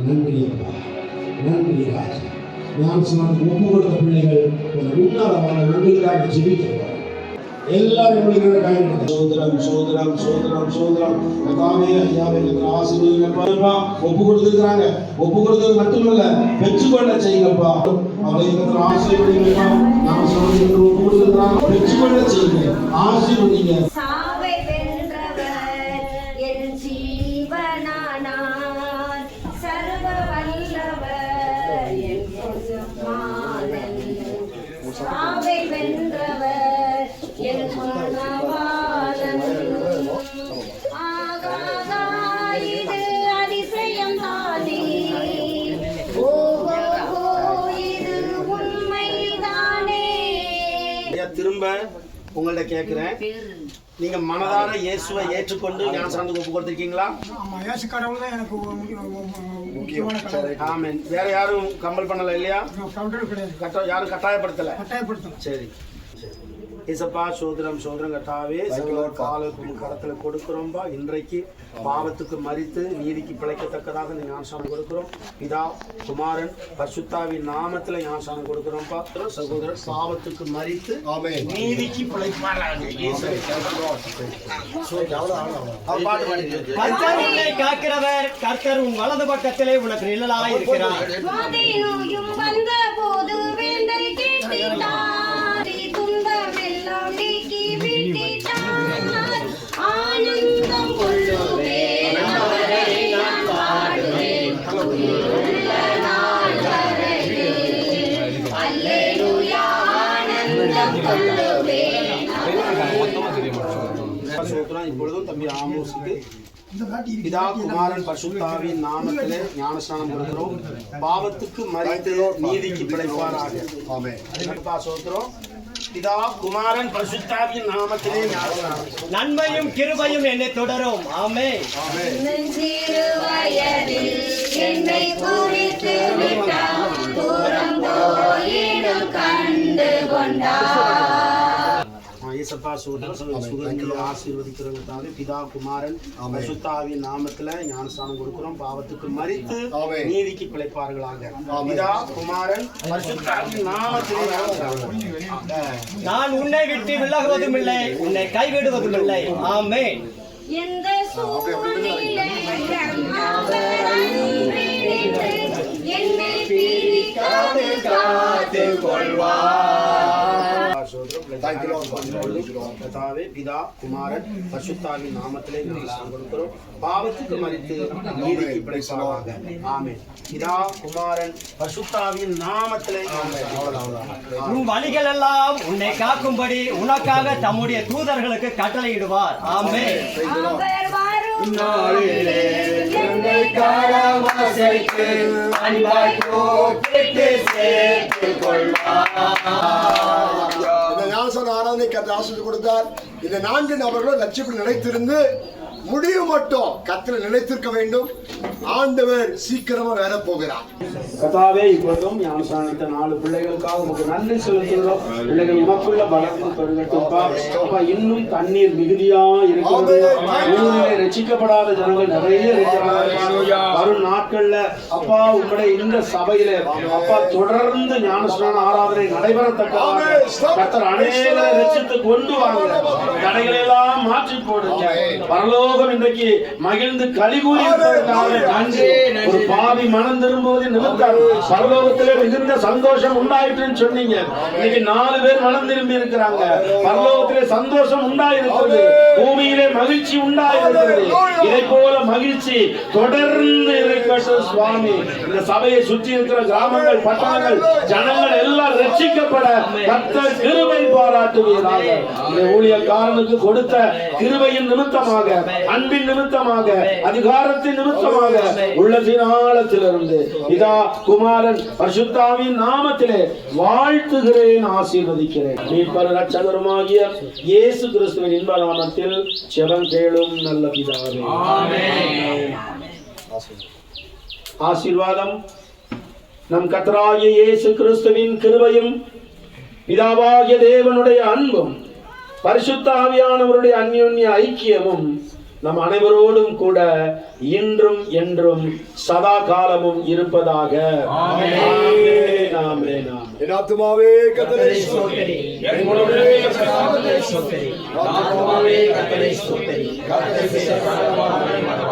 நன்றி அப்பா, நன்றி ராஜா. ஞானஸ்நானம் ஒப்பு கொடுத்த பிள்ளைகள் உன்னதமான உங்களுக்காக ஜெபிக்கிறோம். எல்லாரும் சோதரம் சோதரம் சோதரம் சோதரம் கதாவே ஐயாவை ஆசீர்வதிங்கப்பா. ஒப்பு கொடுத்துருக்காங்க, ஒப்பு கொடுத்தது மட்டுமல்ல பெற்றுக்கொள்ள செய்யுங்கப்பா. அவரை ஆசீர்வதிங்கப்பா. நாம சொல்றது ஒப்பு கொடுத்துருக்காங்க, பெற்றுக்கொள்ள செய்யுங்க, ஆசீர்வதிங்க. திரும்ப உங்கள்ட்ட கேட்கிறேன், நீங்க மனதார இயேசுவை ஏற்றுக்கொண்டு ஞானஸ்நானத்துக்கு ஒப்பு கொடுத்திருக்கீங்களா? ஆமா, இயேசு கடவுள் தான் எனக்கு முக்கியமான கடவுள். ஆமென். வேற யாரும் கம்பல் பண்ணல இல்லையா? யாரும் கட்டாயப்படுத்தல. சரி. ஏசப்பா சோதரம் சோதரம் கட்டாவே காலுக்கு கரத்துல கொடுக்கிறோம்பா. இன்றைக்கு பாவத்துக்கு மரித்து நீதிக்கு பிழைக்கத்தக்கதாக இந்த ஞானஸ்நானம் கொடுக்கிறோம். பிதா குமாரன் பரிசுத்தாவின் நாமத்துல ஞானஸ்நானம் கொடுக்கிறோம்பா. சகோதரர் பாவத்துக்கு மரித்து நீதிக்கு பிழைப்பாராக. காக்கிறவர் கர்த்தர் உன் வலது பக்கத்திலே உனக்கு நிழலாக இருக்கிறார். இப்பொழுதும் தம்பி ஆமோஸுக்கு பிதா குமாரன் பரிசுத்தாவின் நாமத்திலே ஞானஸ்நானம் கொடுக்கிறோம். பாவத்துக்கு மரித்து நீதிக்கு பிழைப்பாராக. சோத்திரம். பிதா குமாரன் பரிசுத்தாவின் நாமத்திலே ஞானஸ்நானம். நன்மையும் கிருபையும் என்னை தொடரும். ஆமென். ஆசீர்வதிக்கிறவங்க பிதா குமாரன் பரிசுத்தாவின் நாமத்துல ஞானஸ்நானம் கொடுக்கிறோம். பாவத்துக்கு மரித்து நீதிக்கு பிழைப்பார்களாக. பிதா குமாரன் பரிசுத்தாவின் நாமத்திலே நான் உன்னை விட்டு விலகுவதும் இல்லை, உன்னை கைவிடுவதும் இல்லை. ஆமென். பிதா குமாரன் பரிசுத்தாவின் நாமத்திலே ஞானஸ்நானம் கொடுக்கிறோம். பாவத்துக்கு மரித்து நீதிக்கு பிழைப்பார்களாக. ஆமென். பிதா குமாரன் பரிசுத்தாவின் நாமத்திலே உன் வழிகள் எல்லாம் உன்னை காக்கும்படி உனக்காக தம்முடைய தூதர்களுக்கு கட்டளையிடுவார். ஆமென். ஆராதனை ஆசிரியர் கொடுத்தார். இந்த 4 நபர்களும் லட்சியத்தில் நிலைத்திருந்து முடிவு மட்டும் கர்த்தர் நிலைத்திருக்க வேண்டும். ஆண்டவர் சீக்கிரமா வேற போகிறார். கர்த்தாவே இப்பொழுதும் ஞானஸ்நானத்த 4 பிள்ளைகளுக்காக உங்களுக்கு நன்றி செலுத்துகிறோம். பிள்ளைகள் உமக்குள்ள பலத்தை பெருகட்டும்பா. அப்பா, இன்னும் தண்ணீர் மிகுதியா இருக்கிறது. ஊரிலே ரட்சிக்கப்படாத ஜனங்கள் நிறைய இருக்கிறார்கள். வரும் நாட்கள்ல அப்பா உங்களுடைய இந்த சபையில அப்பா தொடர்ந்து ஞானஸ்நான ஆராதனை நடைபெறத்தக்கதாக கர்த்தர் அநேகரை ரட்சித்து கொண்டு வாங்க. தடைகளை எல்லாம் மாற்றி போடுங்க. பரலோகம் இன்றைக்கு மகிழ்ந்து கலிகூறி ஒரு பாவி மனம் திரும்புவது நிமித்தம் பரலோகத்திலே மிகுந்த சந்தோஷம் உண்டாயிற்றுன்னு சொன்னீங்க. இன்னைக்கு 4 பேர் மனம் திரும்பி இருக்கிறாங்க. பரலோகத்திலே சந்தோஷம் உண்டாயிருக்கிறது, பூமியிலே மகிழ்ச்சி உண்டாயிருக்கிறது. இதை போல மகிழ்ச்சி தொடர்ந்து இருக்கட்டும் சுவாமி. இந்த சபையை சுற்றி இருக்கிற கிராமங்கள், பட்டணங்கள், ஜனங்கள் எல்லாம் ரட்சிக்கப்பட கர்த்தர் கிருபை பாராட்டுவீராக. இந்த ஊழியக்காரனுக்கு கொடுத்த கிருபையின் நிமித்தமாக, அன்பின் நிமித்தமாக, அதிகாரத்தின் நிமித்தமாக உள்ளத்தின் ஆழத்திலிருந்து பிதா குமாரன் பரிசுத்தாவின் நாமத்திலே வாழ்த்துகிறேன், ஆசீர்வதிக்கிறேன். மீட்பர் இரட்சகருமாகிய இயேசு கிறிஸ்துவின் இன்ப நாமத்தில் ஜெபம் கேளும் நல்ல பிதாவே. ஆமென். ஆசீர்வாதம். நம் கர்த்தராகிய இயேசு கிறிஸ்துவின் கிருபையும் பிதாவாகிய தேவனுடைய அன்பும் பரிசுத்த ஆவியானவருடைய அந்யோன்ய ஐக்கியமும் நம் அனைவரோடும் கூட இன்றும் என்றும் சதா காலமும் இருப்பதாக. ஆமென், ஆமென், ஆமென். என் ஆத்துமாவே கர்த்தரை ஸ்தோத்திரி. என் முழுமே கர்த்தரை ஸ்தோத்திரி. ஆத்துமாவே கர்த்தரை ஸ்தோத்திரி. கர்த்தர் செய்த சகல